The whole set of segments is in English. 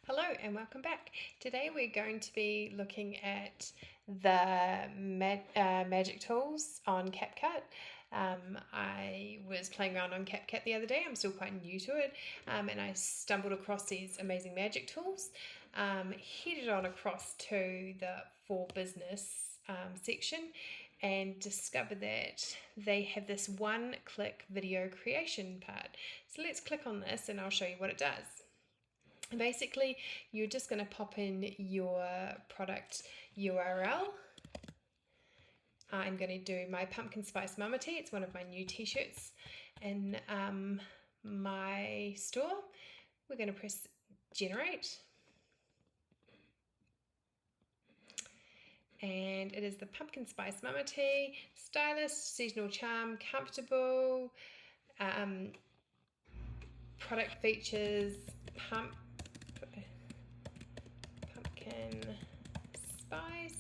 Hello and welcome back. Today we're going to be looking at the magic tools on CapCut. I was playing around on CapCut the other day. I'm still quite new to it, and I stumbled across these amazing magic tools. Headed on across to the For Business section and discovered that they have this one-click video creation part. So let's click on this and I'll show you what it does. Basically, you're just going to pop in your product URL. I'm going to do my pumpkin spice mama tea. It's one of my new t-shirts in my store. We're going to press generate. And it is the pumpkin spice mama tea, stylish, seasonal charm, comfortable, product features, pumpkin spice,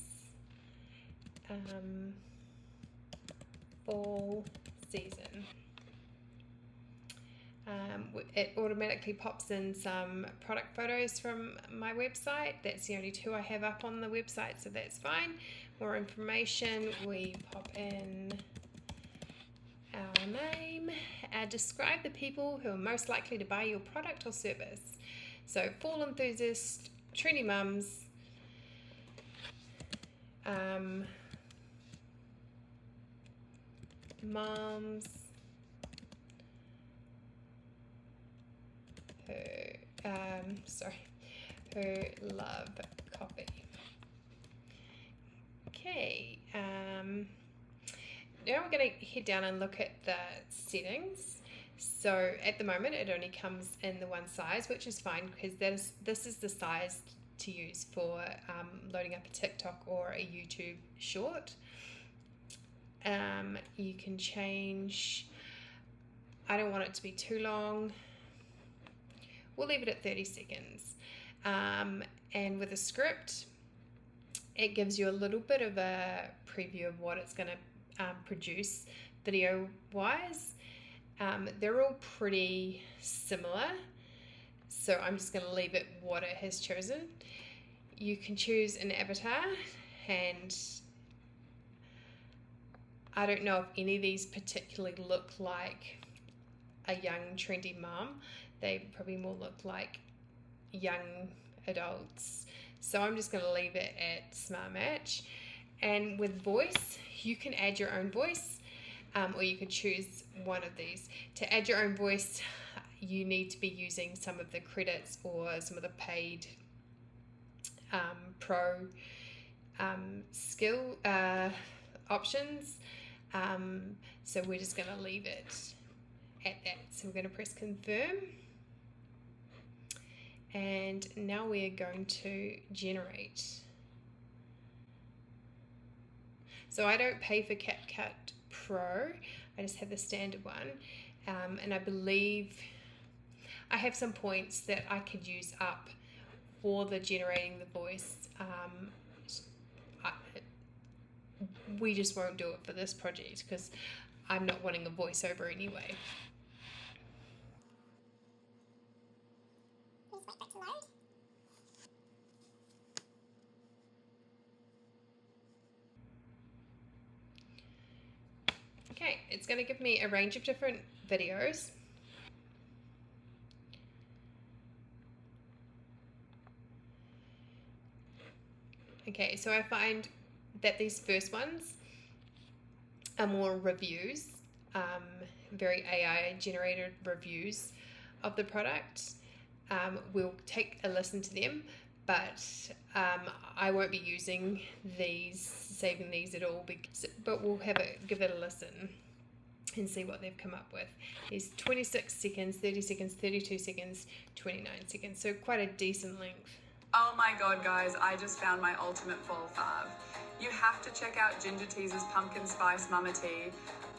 fall season. It automatically pops in some product photos from my website. That's the only two I have up on the website, so that's fine. More information, we pop in our name, describe the people who are most likely to buy your product or service. So fall enthusiast, trendy mums, moms who love coffee. Okay, now we're going to head down and look at the settings. So at the moment it only comes in the one size, which is fine because this is the size to use for loading up a TikTok or a YouTube short. You can change, I don't want it to be too long. We'll leave it at 30 seconds. And with a script, it gives you a little bit of a preview of what it's going to produce video-wise. They're all pretty similar, so I'm just going to leave it what it has chosen. You can choose an avatar, and I don't know if any of these particularly look like a young trendy mom. They probably more look like young adults. So I'm just going to leave it at Smart Match. And with voice, you can add your own voice, or you can choose one of these. To add your own voice, you need to be using some of the credits or some of the paid pro skill options. So we're just going to leave it at that. So we're going to press confirm. And now we're going to generate. So I don't pay for CapCut Pro, I just have the standard one. And I believe I have some points that I could use up for the generating the voice. We just won't do it for this project because I'm not wanting a voiceover anyway. Okay, it's going to give me a range of different videos. Okay, so I find that these first ones are more reviews, very AI generated reviews of the product. We'll take a listen to them, but I won't be using these, saving these at all, but we'll give it a listen and see what they've come up with. There's 26 seconds, 30 seconds, 32 seconds, 29 seconds, so quite a decent length. Oh my god, guys, I just found my ultimate fall fave. You have to check out Ginger Teaser's Pumpkin Spice Mama Tea.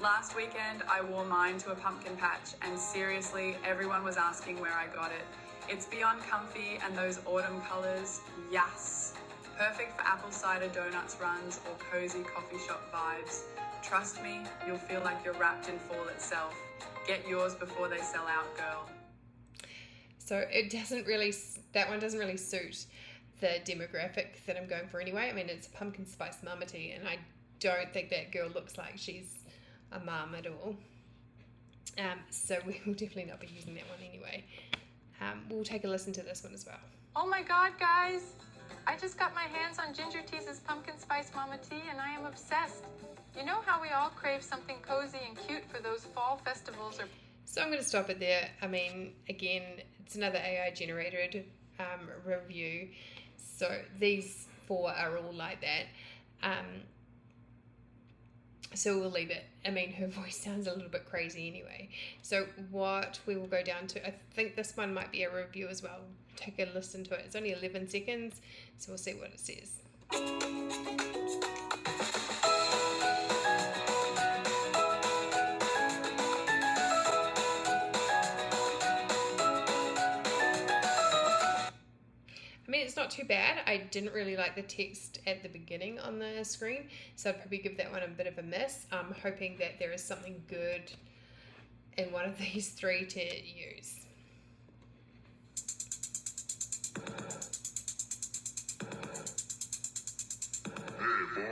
Last weekend, I wore mine to a pumpkin patch, and seriously, everyone was asking where I got it. It's beyond comfy, and those autumn colors, yes. Perfect for apple cider donuts runs or cozy coffee shop vibes. Trust me, you'll feel like you're wrapped in fall itself. Get yours before they sell out, girl. So that one doesn't really suit the demographic that I'm going for anyway. I mean, it's a pumpkin spice mama tea, and I don't think that girl looks like she's a mum at all. So we will definitely not be using that one anyway. We'll take a listen to this one as well. Oh my god, guys! I just got my hands on Ginger Tease's Pumpkin Spice Mama Tea, and I am obsessed. You know how we all crave something cozy and cute for those fall festivals or... So I'm going to stop it there. I mean, again, it's another AI generated review. So these 4 are all like that. So we'll leave it. I mean, her voice sounds a little bit crazy anyway. So what we will go down to, I think this one might be a review as well. Take a listen to it. It's only 11 seconds, so we'll see what it says. I mean, it's not too bad. I didn't really like the text at the beginning on the screen, so I'd probably give that one a bit of a miss. I'm hoping that there is something good in one of these 3 to use. Hey, boy.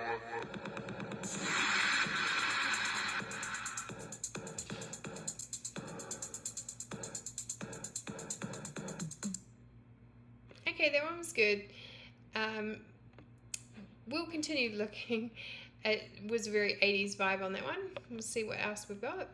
Okay, that one was good. We'll continue looking. It was a very 80s vibe on that one. We'll see what else we've got.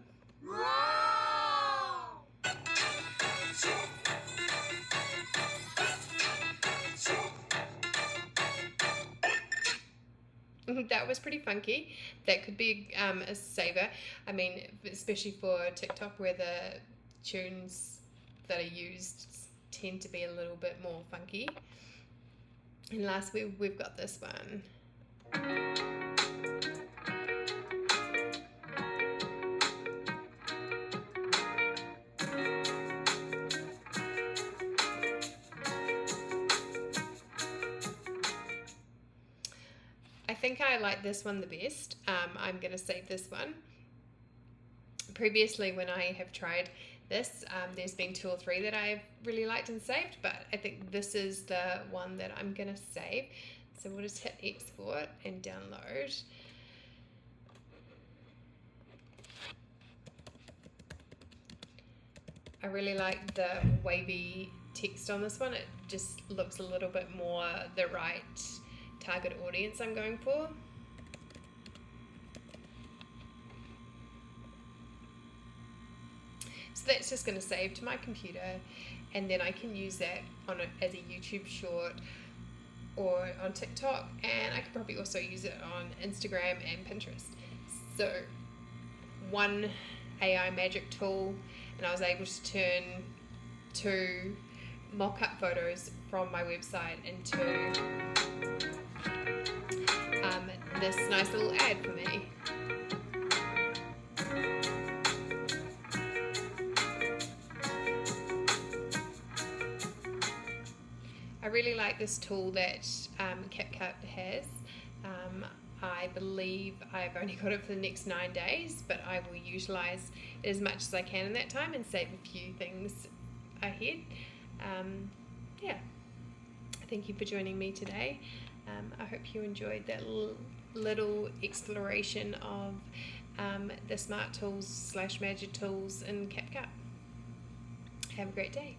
That was pretty funky. That could be a saver. I mean, especially for TikTok, where the tunes that are used tend to be a little bit more funky. And last we've got this one. I think I like this one the best. I'm going to save this one. Previously, when I have tried this, there's been 2 or 3 that I've really liked and saved, but I think this is the one that I'm going to save. So we'll just hit export and download. I really like the wavy text on this one. It just looks a little bit more the right target audience I'm going for. So that's just going to save to my computer, and then I can use that as a YouTube short or on TikTok, and I could probably also use it on Instagram and Pinterest. So one AI magic tool, and I was able to turn 2 mock-up photos from my website into this nice little ad for me. I really like this tool that CapCut has. I believe I've only got it for the next 9 days, but I will utilise it as much as I can in that time and save a few things ahead. Yeah, thank you for joining me today. I hope you enjoyed that little exploration of the smart tools / magic tools in CapCut. Have a great day.